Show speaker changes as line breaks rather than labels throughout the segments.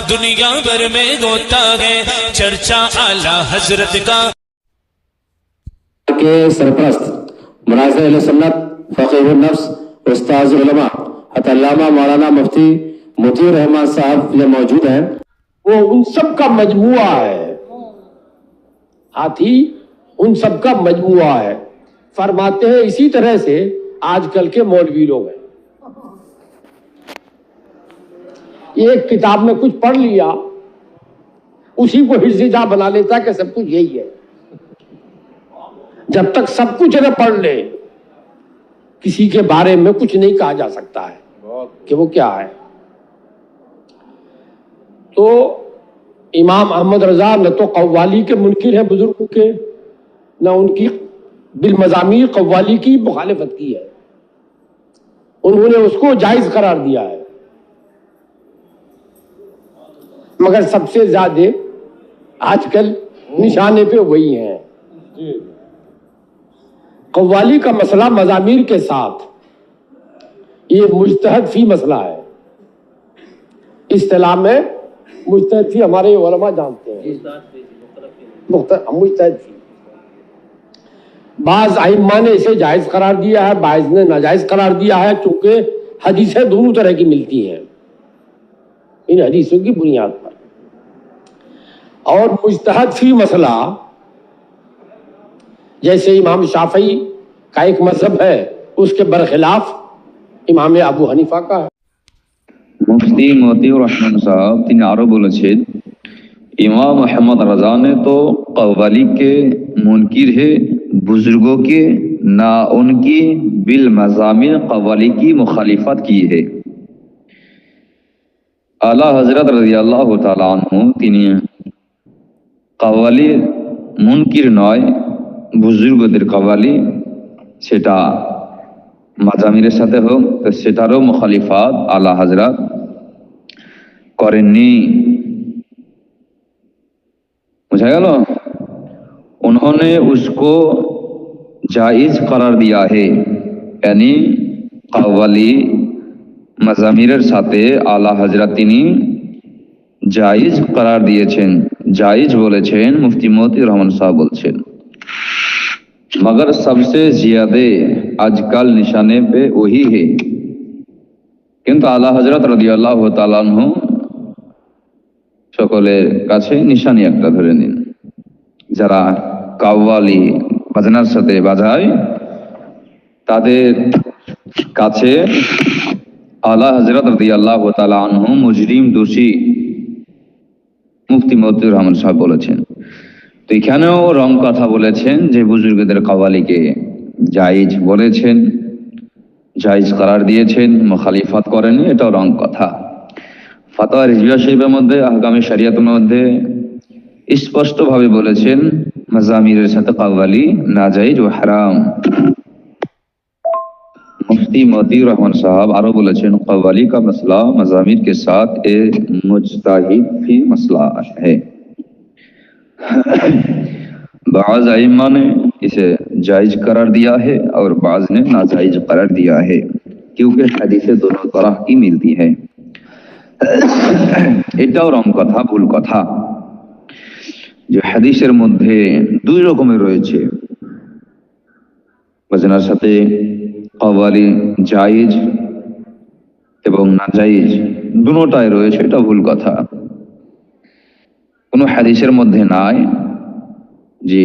دنیا بھر میں ہوتا ہے چرچا اعلیٰ حضرت کا۔
کے سرپرست مراز اہل سنت فقیہ النفس استاذ علماء علامہ مولانا مفتی مطیع الرحمان صاحب یہ موجود ہیں۔
وہ ان سب کا مجموعہ ہے، ہاتھی ان سب کا مجموعہ ہے۔ فرماتے ہیں اسی طرح سے آج کل کے مولوی لوگ ہیں، ایک کتاب میں کچھ پڑھ لیا اسی کو حفظ جا بنا لیتا کہ سب کچھ یہی ہے۔ جب تک سب کچھ نہ پڑھ لے کسی کے بارے میں کچھ نہیں کہا جا سکتا ہے کہ وہ کیا ہے۔ تو امام احمد رضا نہ تو قوالی کے منکر ہیں بزرگوں کے، نہ ان کی بالمضامیر قوالی کی مخالفت کی ہے، انہوں نے اس کو جائز قرار دیا ہے۔ مگر سب سے زیادہ آج کل نشانے پہ وہی ہیں۔ قوالی کا مسئلہ مضامیر کے ساتھ یہ مجتہد فی مسئلہ ہے، اصطلاح میں مجتہد فی ہمارے علماء جانتے ہیں، مجتہد فی۔ بعض ائمہ نے اسے جائز قرار دیا ہے، بعض نے ناجائز قرار دیا ہے، چونکہ حدیثیں دونوں طرح کی ملتی ہیں ان حدیثوں کی بنیاد پر۔ اور مجتہد فی مسئلہ جیسے امام شافعی کا ایک مذہب ہے، اس کے برخلاف امام ابو حنیفہ کا ہے۔
মুফতি মতিউর রহমান সাহেব তিনি আরো বলেছেন ইমাম अहमद रजा ने तो कव्वाली के मुनकिर है बुजुर्गों के ना उनकी बिल मज़ामिन कव्वाली की मुखालिफत की है। आला हजरत रज़ी अल्लाह ताला अन्हु তিনি कव्वाली मुनकिर নয়, বুজুর্গদের कव्वाली সেটা মাজামিরের সাথে হোক তো সেটারও মুখালিফাত আলা হযরত করেননি। बुझा गया? उन्होंने उसको जायज करार दिया है, यानी कव्वाली मजामिरेर साथे आला हजरत তিনি जायज करार दिएছেন, जायज বলেছেন মুফতি মতিউর রহমান সাহেব বলছেন। मगर सबसे ज्यादा आजकल निशाने पे वही है, किंतु आला हजरत রাদিয়াল্লাহু তাআলা আনহু সকলের কাছে নিশানি একটা ধরে নিন। যারা কাওয়ালি বাজনার সাথে বাজায় তাদের কাছে আলা হযরত রাদিয়াল্লাহু তাআলা আনহু মুজরিম দোষী মুফতি মতিউর রহমান সাহেব বলেছেন। তো এখানেও রং কথা বলেছেন যে বুজুর্গদের কাওয়ালিকে জায়েজ বলেছেন, জায়েজ করার দিয়েছেন, মুখালিফাত করেননি, এটাও রং কথা। ফাতোয়া রিজভিয়া শরীফের মধ্যে আহকামে শরিয়াতের মধ্যে স্পষ্টভাবে বলেছেন মাজামিরের সাথে কাওয়ালি নাজায়েজ ও হারাম। मुफ्ती मतिउर रहमान साहब आरो बोलेছেন कव्वाली का मसला मजामिर के साथ एक मुजतहिद फी मसला है। बाज़ आइम्मा ने इसे जायज करार दिया है और बाज़ ने नाजायज करार दिया है, क्योंकि हदीसें दोनों तरह की मिलती है। এটাও রং কথা, ভুল কথা যে হাদিসের মধ্যে দুই রকমের রয়েছে, বাজনার সাথে কওয়ালি জায়েজ এবং নাজায়েজ দুটোটাই রয়েছে, এটা ভুল কথা। কোনো হাদিসের মধ্যে নাই যে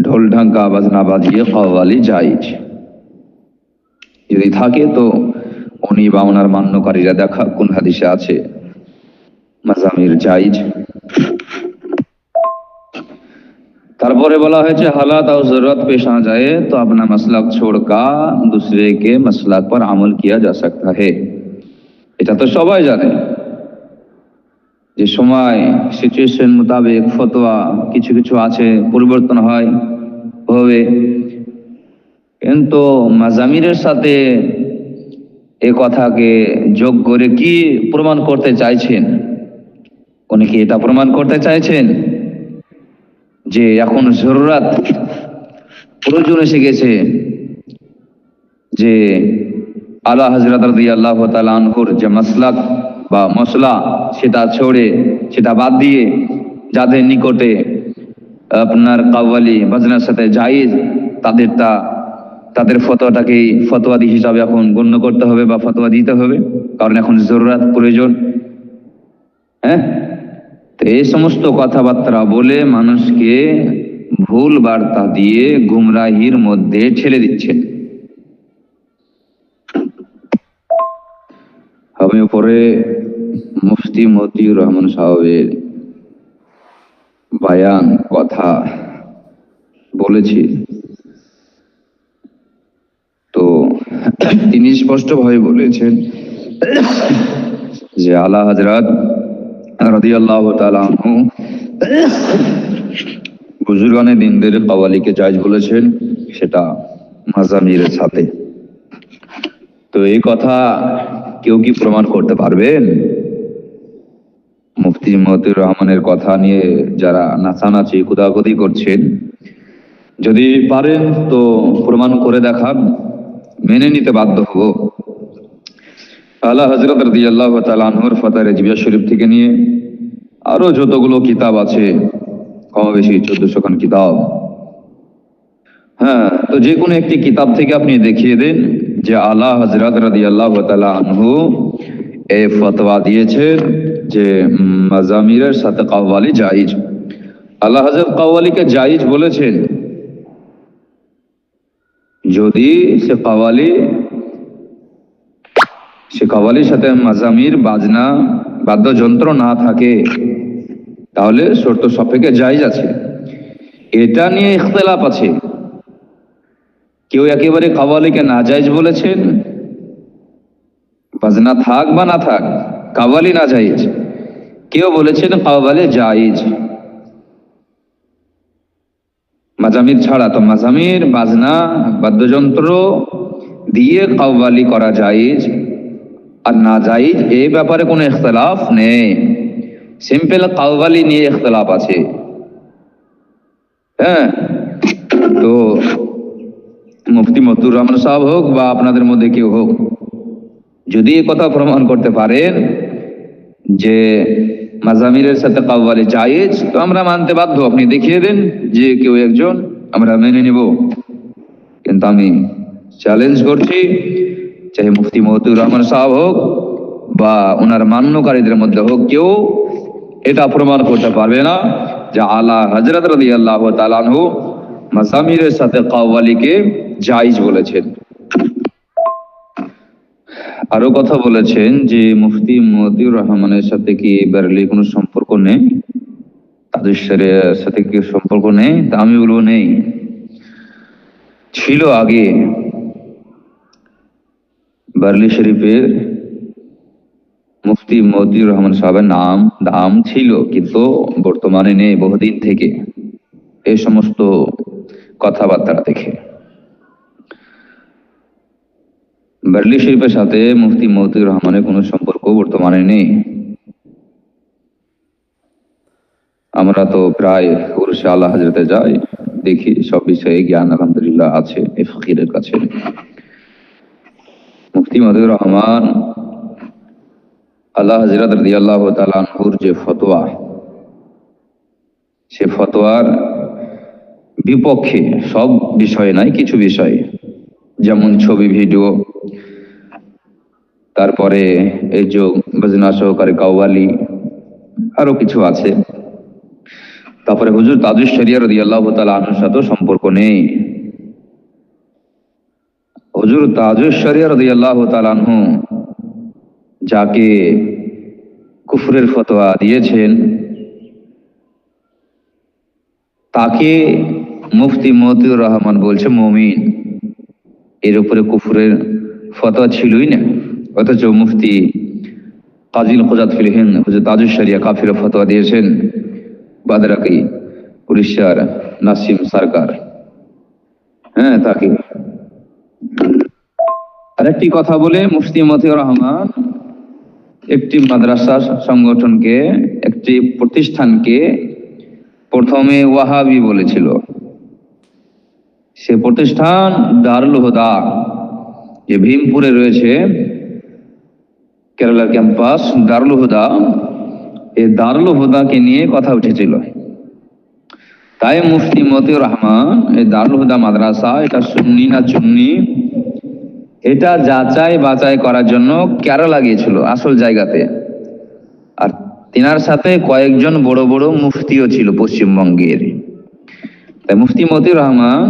ঢোল ঢাকা বাজনা বাজিয়ে কওয়ালি জায়েজ। যদি থাকে তো উনি বা ওনার মান্যকারীরা দেখা কোন হাদিসে আছে মাজামির জায়েজ। তারপরে বলা হয়েছে हालात और जरूरत पेश आ जाए तो अपना मसलक छोड़कर दूसरे के मसलक पर अमल किया जा सकता है। এটা তো সবাই জানে যে সময় সিচুয়েশন মোতাবেক ফতোয়া কিছু কিছু আছে পরিবর্তন হয় হবে, কিন্তু মাজামিরের সাথে এই কথাকে যোগ করে কি প্রমাণ করতে চাইছেন? উনি কি এটা প্রমাণ করতে চাইছেন যে এখন জরুরত প্রয়োজন এসে গেছে যে আলা হযরত রাদিয়াল্লাহু তাআলা আনহুর যে মাসলাক বা মশলা সেটা ছড়ে সেটা বাদ দিয়ে যাদের নিকটে আপনার কাওয়ালি বাজনার সাথে জায়েজ তাদের ফতোয়াটাকেই ফতোয়াদি হিসাবে এখন গণ্য করতে হবে বা ফতোয়া দিতে হবে, কারণ এখন জরুরত প্রয়োজন। হ্যাঁ, তো এই সমস্ত কথাবার্তা বলে মানুষকে ভুল বার্তা দিয়ে গুমরাহির মধ্যে ঠেলে দিচ্ছেন। আমি উপরে মুফতি মতিউর রহমান সাহেবের বায়ান কথা বলেছি, তো তিনি স্পষ্টভাবে বলেছেন যে আলা হযরত রাদিয়াল্লাহু তাআলা আনহু বুজুর্গানে দিনদের কাওয়ালিকে জায়েজ বলেছেন, সেটা মাজামিরের সাথে। তো এই কথা কেউ কি প্রমাণ করতে পারবেন? মুফতি মতিউর রহমানের কথা নিয়ে যারা নাচানাচি কুদাকুদি করছেন, যদি পারেন তো প্রমাণ করে দেখান, মেনে নিতে বাধ্য হব। আলা হযরত রাদিয়াল্লাহু তাআলা আনহুর ফাতাহ রিজভিয়া শরীফ থেকে নিয়ে আরো যতগুলো কিতাব আছে, কম বেশি 1400 খান কিতাব, হ্যাঁ, তো যে কোনো একটি কিতাব থেকে আপনি দেখিয়ে দেন যে আলা হযরত রাদিয়াল্লাহু তাআলা আনহু এই ফতোয়া দিয়েছেন যে মাজামিরের সাথে কাওয়ালি জায়েজ। আলা হযরত কাওয়ালিকে জায়েজ বলেছেন যদি সে কাওয়ালির সাথে মাজামির বাজনা বাদ্যযন্ত্র না থাকে, তাহলে শর্ত সাপেক্ষে জায়েজ আছে। এটা নিয়ে ইখতিলাফ আছে, কেউ একেবারে কাওয়ালিকে নাজায়েজ বলেছেন, বাজনা থাক বা না থাক কাওয়ালি নাজায়েজ। কেউ বলেছেন কাওয়ালি জায়েজ মাজামির ছাড়া, তো মাজামির বাজনা বাদ্যযন্ত্র দিয়ে কাওয়ালি করা জায়েজ আর না জায়েজ এই ব্যাপারে কোনো ইখতিলাফ নেই। সিম্পল কাওয়ালি নিয়ে ইখতিলাফ আছে। হ্যাঁ, তো মুফতি মতিউর রহমান সাহেব হোক বা আপনাদের মধ্যে কেউ হোক, যদি এই কথা প্রমাণ করতে পারেন যে মাজামিরের সাথে কাওয়ালি জায়েজ, তো আমরা মানতে বাধ্য। আপনি দেখিয়ে দেন যে কেউ একজন, আমরা মেনে নিব। কিন্তু আমি চ্যালেঞ্জ করছি, চাহে মুফতি মতিউর রহমান সাহেব হোক বা ওনার মান্যকারীদের মধ্যে হোক, কেউ এটা প্রমাণ করতে পারবে না যে আলা হযরত রাদিয়াল্লাহু তাআলা আনহু মাজামিরের সাথে কাওয়ালিকে জায়েজ বলেছেন। আরো কথা বলেছেন যে মুফতি মতিউর রহমানের সাথে কি বারেলির কোনো সম্পর্ক নেই, তাদের সাথে কি সম্পর্ক নেই? তা আমি বলবো নেই, ছিল আগে। বারেলি শরীফের মুফতি মতিউর রহমান সাহেবের নাম ছিল, কিন্তু বর্তমানে নেই বহুদিন থেকে, এই সমস্ত কথাবার্তা দেখে। বারেলি শরীফের সাথে মুফতি মতিউর রহমানের কোনো সম্পর্ক বর্তমানে নেই। আমরা তো প্রায় উরসে আলা হযরতে যাই, দেখি সব বিষয়ে জ্ঞান আলহামদুলিল্লাহ আছে এই ফকিরের কাছে। মুফতি মতিউর রহমান আলা হযরত রাদিয়াল্লাহু তাআলা আনহুর যে ফতোয়া, সে ফতোয়ার বিপক্ষে সব বিষয় নাই, কিছু বিষয়, যেমন ছবি ভিডিও, তারপরে এই যে বাজনা সহকারে কাওয়ালি, আরো কিছু আছে। তারপরে হুজুর তাজুশ শরিয়া রাদিয়াল্লাহু তাআলা আনহুর সাথে সম্পর্ক নেই। হুজুর তাজুশ শরিয়া রাদিয়াল্লাহু তাআলা আনহু যাকে কুফরের ফতোয়া দিয়েছেন, তাকে মুফতি মতিউর রহমান বলছে মুমিন। এর উপরে কুফরের ফতোয়া ছিলই না, অথচ মুফতি কাজিল খুজাত ফিল হিন্দ হুজুর তাজুশ শরিয়া কাফির ফতোয়া দিয়েছেন বাদরাকি উড়িষ্যার নাসিম সরকার। হ্যাঁ, তাকে আরেকটি কথা বলে মুফতি মতিউর রহমান একটি মাদ্রাসা সংগঠনকে, একটি প্রতিষ্ঠানকে প্রথমে ওয়াহাবি বলেছিল। সে প্রতিষ্ঠান দারুল হুদা যে ভীমপুরে রয়েছে, কেরালার ক্যাম্পাস দারুল হুদা, এই দারুল হুদাকে নিয়ে কথা উঠেছিল। তাই মুফতি মতিউর রহমান এই দারুল হুদা মাদ্রাসা এটা সুন্নি না চুন্নি এটা যাচাই বাছাই করার জন্য কেরালা গিয়েছিল আসল জায়গাতে। আর তিনার সাথে কয়েকজন বড় বড় মুফতিও ছিল পশ্চিমবঙ্গের। তাই মুফতি মতিউর রহমান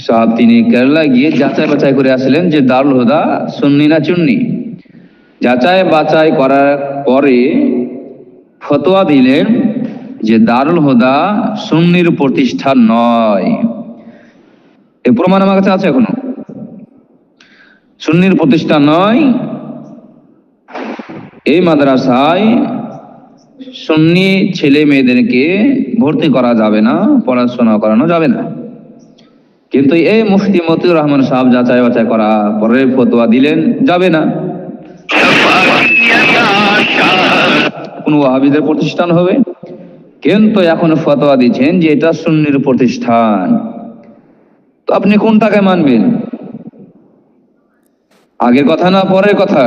সাহেব তিনি কেরালা গিয়ে যাচাই বাছাই করে আসলেন যে দারুল হুদা সুন্নি না চুন্নি। যাচাই বাছাই করার পরে ফতোয়া দিলেন যে দারুল হুদা সুন্নির প্রতিষ্ঠান নয়। এই প্রমাণ আমার কাছে আছে এখনো, সুন্নির প্রতিষ্ঠান নয়। এই মাদ্রাসায় সুন্নি ছেলে মেয়েদেরকে ভর্তি করা যাবে না, পড়াশোনা করানো যাবে না। কিন্তু এই মুফতি মতিউর রহমান সাহেব যাচাই বাছাই করা পরে ফতোয়া দিলেন যাবে না, কোন ওয়াহাবিদের প্রতিষ্ঠান হবে। কিন্তু এখন ফতোয়া দিচ্ছেন যে এটা সুন্নির প্রতিষ্ঠান। তো আপনি কোনটাকে মানবেন? আগের কথা না পরের কথা?